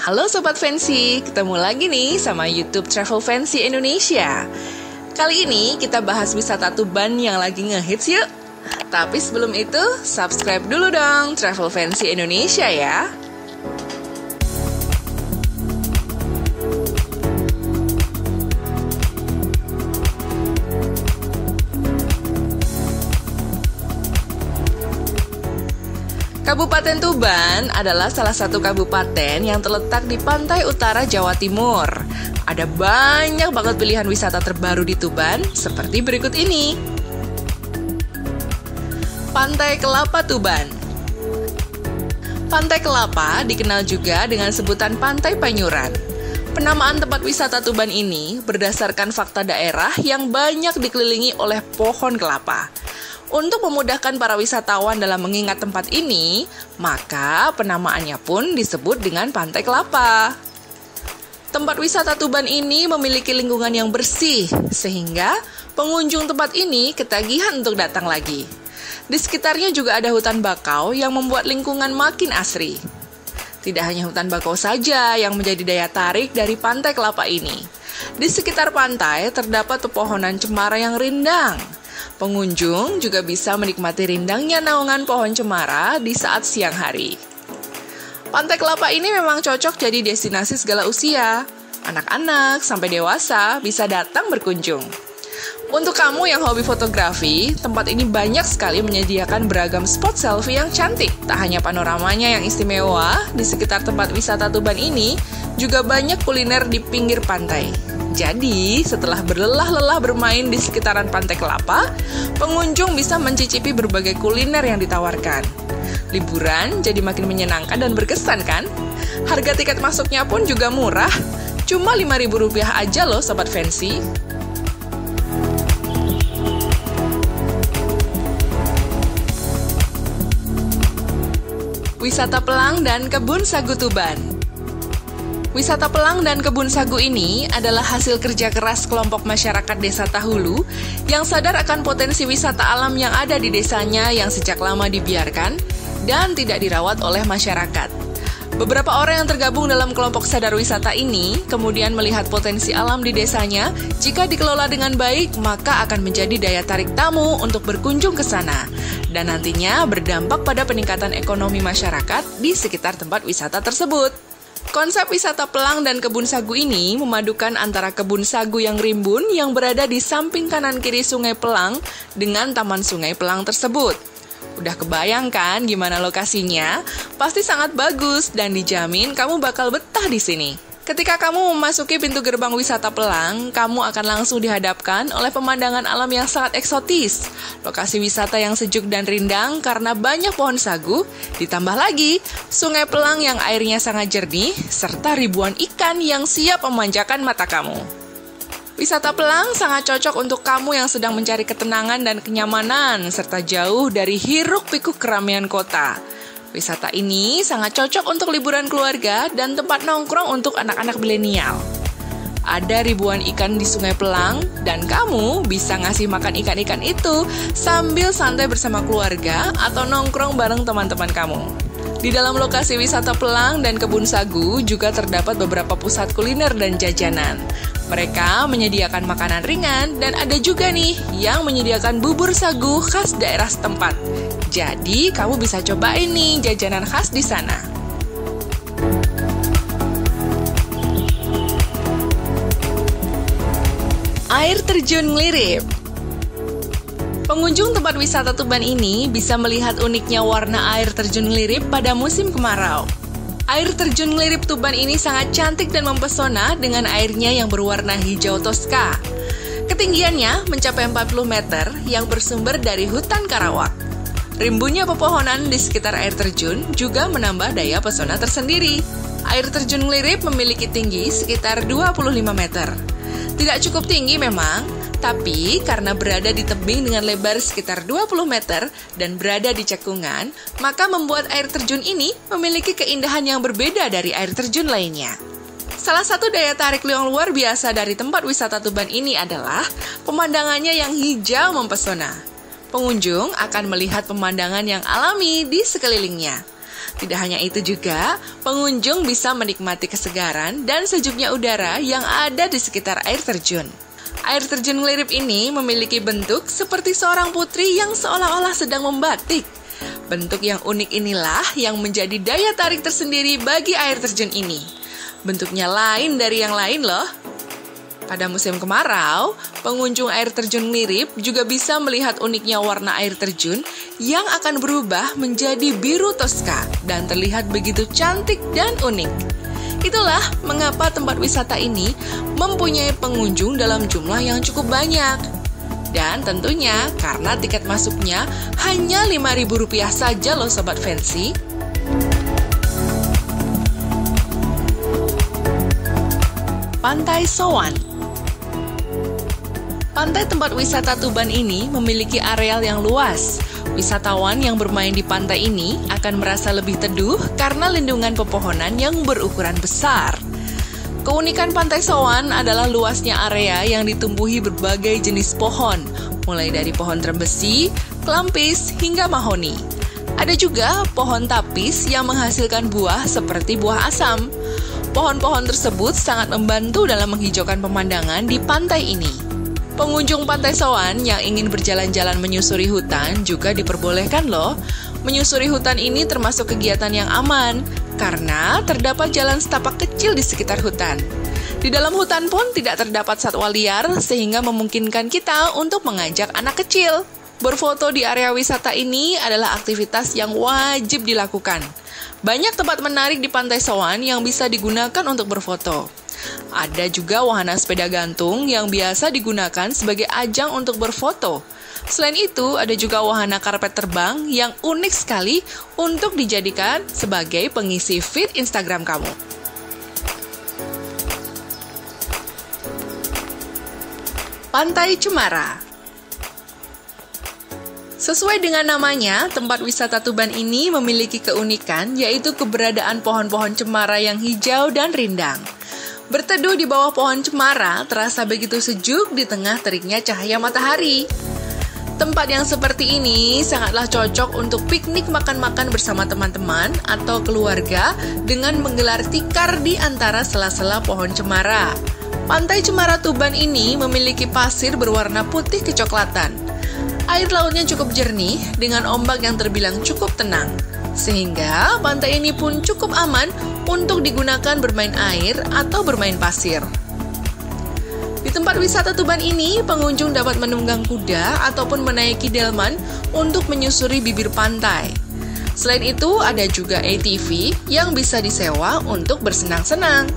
Halo Sobat Fancy, ketemu lagi nih sama YouTube Travel Fancy Indonesia. Kali ini kita bahas wisata Tuban yang lagi ngehits yuk. Tapi sebelum itu, subscribe dulu dong Travel Fancy Indonesia ya. Kabupaten Tuban adalah salah satu kabupaten yang terletak di pantai utara Jawa Timur. Ada banyak banget pilihan wisata terbaru di Tuban, seperti berikut ini. Pantai Kelapa Tuban. Pantai Kelapa dikenal juga dengan sebutan Pantai Panyuran. Penamaan tempat wisata Tuban ini berdasarkan fakta daerah yang banyak dikelilingi oleh pohon kelapa. Untuk memudahkan para wisatawan dalam mengingat tempat ini, maka penamaannya pun disebut dengan Pantai Kelapa. Tempat wisata Tuban ini memiliki lingkungan yang bersih, sehingga pengunjung tempat ini ketagihan untuk datang lagi. Di sekitarnya juga ada hutan bakau yang membuat lingkungan makin asri. Tidak hanya hutan bakau saja yang menjadi daya tarik dari Pantai Kelapa ini. Di sekitar pantai terdapat pepohonan cemara yang rindang. Pengunjung juga bisa menikmati rindangnya naungan pohon cemara di saat siang hari. Pantai Kelapa ini memang cocok jadi destinasi segala usia. Anak-anak sampai dewasa bisa datang berkunjung. Untuk kamu yang hobi fotografi, tempat ini banyak sekali menyediakan beragam spot selfie yang cantik. Tak hanya panoramanya yang istimewa, di sekitar tempat wisata Tuban ini juga banyak kuliner di pinggir pantai. Jadi, setelah berlelah-lelah bermain di sekitaran Pantai Kelapa, pengunjung bisa mencicipi berbagai kuliner yang ditawarkan. Liburan jadi makin menyenangkan dan berkesan kan? Harga tiket masuknya pun juga murah, cuma Rp5.000 aja loh Sobat Fancy. Wisata Pelang dan Kebun Sagu Tuban. Wisata Pelang dan Kebun Sagu ini adalah hasil kerja keras kelompok masyarakat Desa Tahulu yang sadar akan potensi wisata alam yang ada di desanya yang sejak lama dibiarkan dan tidak dirawat oleh masyarakat. Beberapa orang yang tergabung dalam kelompok sadar wisata ini kemudian melihat potensi alam di desanya. Jika dikelola dengan baik, maka akan menjadi daya tarik tamu untuk berkunjung ke sana dan nantinya berdampak pada peningkatan ekonomi masyarakat di sekitar tempat wisata tersebut. Konsep wisata Pelang dan Kebun Sagu ini memadukan antara kebun sagu yang rimbun yang berada di samping kanan kiri Sungai Pelang dengan Taman Sungai Pelang tersebut. Udah kebayang kan gimana lokasinya? Pasti sangat bagus dan dijamin kamu bakal betah di sini. Ketika kamu memasuki pintu gerbang wisata Pelang, kamu akan langsung dihadapkan oleh pemandangan alam yang sangat eksotis. Lokasi wisata yang sejuk dan rindang karena banyak pohon sagu, ditambah lagi Sungai Pelang yang airnya sangat jernih, serta ribuan ikan yang siap memanjakan mata kamu. Wisata Pelang sangat cocok untuk kamu yang sedang mencari ketenangan dan kenyamanan, serta jauh dari hiruk-pikuk keramaian kota. Wisata ini sangat cocok untuk liburan keluarga dan tempat nongkrong untuk anak-anak milenial. Ada ribuan ikan di Sungai Pelang dan kamu bisa ngasih makan ikan-ikan itu sambil santai bersama keluarga atau nongkrong bareng teman-teman kamu. Di dalam lokasi wisata Pelang dan Kebun Sagu juga terdapat beberapa pusat kuliner dan jajanan. Mereka menyediakan makanan ringan dan ada juga nih yang menyediakan bubur sagu khas daerah setempat. Jadi, kamu bisa cobain nih jajanan khas di sana. Air terjun Nglirip. Pengunjung tempat wisata Tuban ini bisa melihat uniknya warna air terjun Nglirip pada musim kemarau. Air terjun Nglirip Tuban ini sangat cantik dan mempesona dengan airnya yang berwarna hijau toska. Ketinggiannya mencapai 40 meter yang bersumber dari hutan Karawak. Rimbunnya pepohonan di sekitar air terjun juga menambah daya pesona tersendiri. Air terjun Nglirip memiliki tinggi sekitar 25 meter. Tidak cukup tinggi memang, tapi karena berada di tebing dengan lebar sekitar 20 meter dan berada di cekungan, maka membuat air terjun ini memiliki keindahan yang berbeda dari air terjun lainnya. Salah satu daya tarik yang luar biasa dari tempat wisata Tuban ini adalah pemandangannya yang hijau mempesona. Pengunjung akan melihat pemandangan yang alami di sekelilingnya. Tidak hanya itu juga, pengunjung bisa menikmati kesegaran dan sejuknya udara yang ada di sekitar air terjun. Air terjun Nglirip ini memiliki bentuk seperti seorang putri yang seolah-olah sedang membatik. Bentuk yang unik inilah yang menjadi daya tarik tersendiri bagi air terjun ini. Bentuknya lain dari yang lain loh. Pada musim kemarau, pengunjung air terjun Nglirip juga bisa melihat uniknya warna air terjun yang akan berubah menjadi biru toska dan terlihat begitu cantik dan unik. Itulah mengapa tempat wisata ini mempunyai pengunjung dalam jumlah yang cukup banyak. Dan tentunya karena tiket masuknya hanya Rp5.000 saja loh Sobat Fancy. Pantai Sowan. Pantai tempat wisata Tuban ini memiliki areal yang luas. Wisatawan yang bermain di pantai ini akan merasa lebih teduh karena lindungan pepohonan yang berukuran besar. Keunikan Pantai Sowan adalah luasnya area yang ditumbuhi berbagai jenis pohon, mulai dari pohon trembesi, kelampis, hingga mahoni. Ada juga pohon tapis yang menghasilkan buah seperti buah asam. Pohon-pohon tersebut sangat membantu dalam menghijaukan pemandangan di pantai ini. Pengunjung Pantai Sowan yang ingin berjalan-jalan menyusuri hutan juga diperbolehkan loh. Menyusuri hutan ini termasuk kegiatan yang aman, karena terdapat jalan setapak kecil di sekitar hutan. Di dalam hutan pun tidak terdapat satwa liar, sehingga memungkinkan kita untuk mengajak anak kecil. Berfoto di area wisata ini adalah aktivitas yang wajib dilakukan. Banyak tempat menarik di Pantai Sowan yang bisa digunakan untuk berfoto. Ada juga wahana sepeda gantung yang biasa digunakan sebagai ajang untuk berfoto. Selain itu, ada juga wahana karpet terbang yang unik sekali untuk dijadikan sebagai pengisi feed Instagram kamu. Pantai Cemara. Sesuai dengan namanya, tempat wisata Tuban ini memiliki keunikan, yaitu keberadaan pohon-pohon cemara yang hijau dan rindang. Berteduh di bawah pohon cemara terasa begitu sejuk di tengah teriknya cahaya matahari. Tempat yang seperti ini sangatlah cocok untuk piknik makan-makan bersama teman-teman atau keluarga dengan menggelar tikar di antara sela-sela pohon cemara. Pantai Cemara Tuban ini memiliki pasir berwarna putih kecoklatan. Air lautnya cukup jernih dengan ombak yang terbilang cukup tenang. Sehingga pantai ini pun cukup aman untuk digunakan bermain air atau bermain pasir. Di tempat wisata Tuban ini, pengunjung dapat menunggang kuda ataupun menaiki delman untuk menyusuri bibir pantai. Selain itu, ada juga ATV yang bisa disewa untuk bersenang-senang.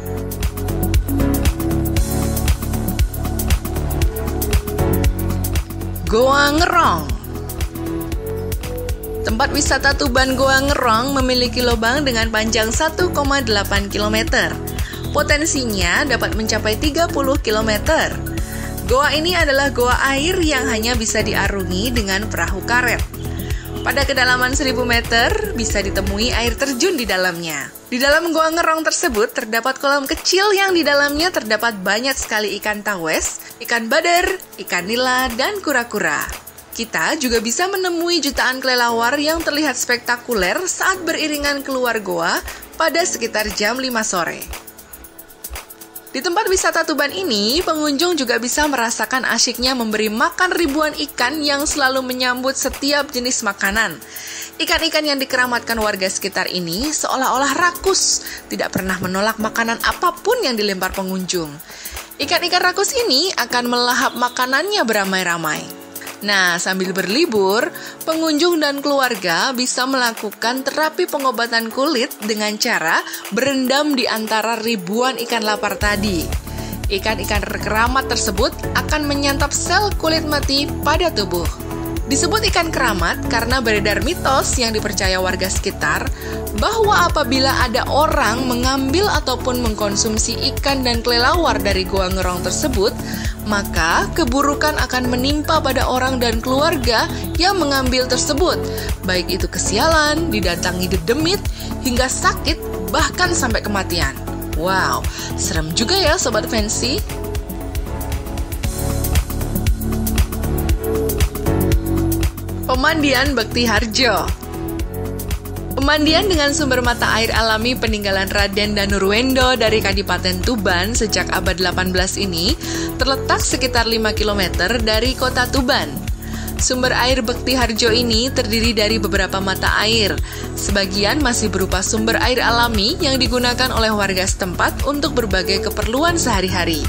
Goa Ngerong. Tempat wisata Tuban Goa Ngerong memiliki lubang dengan panjang 1,8 km. Potensinya dapat mencapai 30 km. Goa ini adalah goa air yang hanya bisa diarungi dengan perahu karet. Pada kedalaman 1000 meter, bisa ditemui air terjun di dalamnya. Di dalam Goa Ngerong tersebut terdapat kolam kecil yang di dalamnya terdapat banyak sekali ikan tawes, ikan badar, ikan nila, dan kura-kura. Kita juga bisa menemui jutaan kelelawar yang terlihat spektakuler saat beriringan keluar goa pada sekitar jam 5 sore. Di tempat wisata Tuban ini, pengunjung juga bisa merasakan asyiknya memberi makan ribuan ikan yang selalu menyambut setiap jenis makanan. Ikan-ikan yang dikeramatkan warga sekitar ini seolah-olah rakus, tidak pernah menolak makanan apapun yang dilempar pengunjung. Ikan-ikan rakus ini akan melahap makanannya beramai-ramai. Nah, sambil berlibur, pengunjung dan keluarga bisa melakukan terapi pengobatan kulit dengan cara berendam di antara ribuan ikan lapar tadi. Ikan-ikan keramat tersebut akan menyantap sel kulit mati pada tubuh. Disebut ikan keramat karena beredar mitos yang dipercaya warga sekitar bahwa apabila ada orang mengambil ataupun mengkonsumsi ikan dan kelelawar dari Goa Ngerong tersebut, maka keburukan akan menimpa pada orang dan keluarga yang mengambil tersebut, baik itu kesialan, didatangi dedemit, hingga sakit, bahkan sampai kematian. Wow, serem juga ya Sobat Fancy. Pemandian Bekti Harjo. Pemandian dengan sumber mata air alami peninggalan Raden Danurwendo dari Kadipaten Tuban sejak abad 18 ini terletak sekitar 5 km dari kota Tuban. Sumber air Bekti Harjo ini terdiri dari beberapa mata air. Sebagian masih berupa sumber air alami yang digunakan oleh warga setempat untuk berbagai keperluan sehari-hari.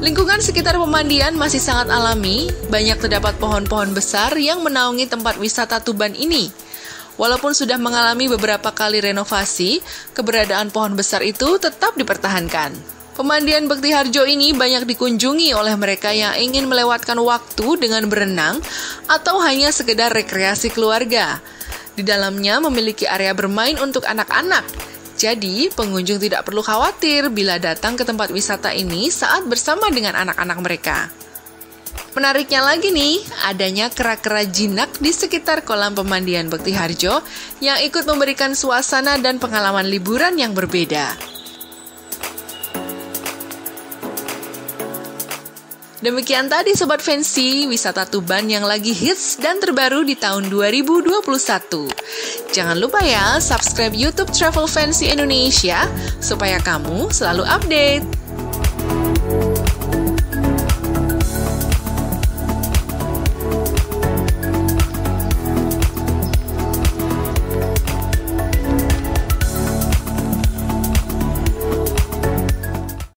Lingkungan sekitar pemandian masih sangat alami, banyak terdapat pohon-pohon besar yang menaungi tempat wisata Tuban ini. Walaupun sudah mengalami beberapa kali renovasi, keberadaan pohon besar itu tetap dipertahankan. Pemandian Bekti Harjo ini banyak dikunjungi oleh mereka yang ingin melewatkan waktu dengan berenang atau hanya sekedar rekreasi keluarga. Di dalamnya memiliki area bermain untuk anak-anak. Jadi, pengunjung tidak perlu khawatir bila datang ke tempat wisata ini saat bersama dengan anak-anak mereka. Menariknya lagi nih, adanya kera-kera jinak di sekitar kolam pemandian Bekti Harjo yang ikut memberikan suasana dan pengalaman liburan yang berbeda. Demikian tadi Sobat Fancy, wisata Tuban yang lagi hits dan terbaru di tahun 2021. Jangan lupa ya, subscribe YouTube Travel Fancy Indonesia supaya kamu selalu update.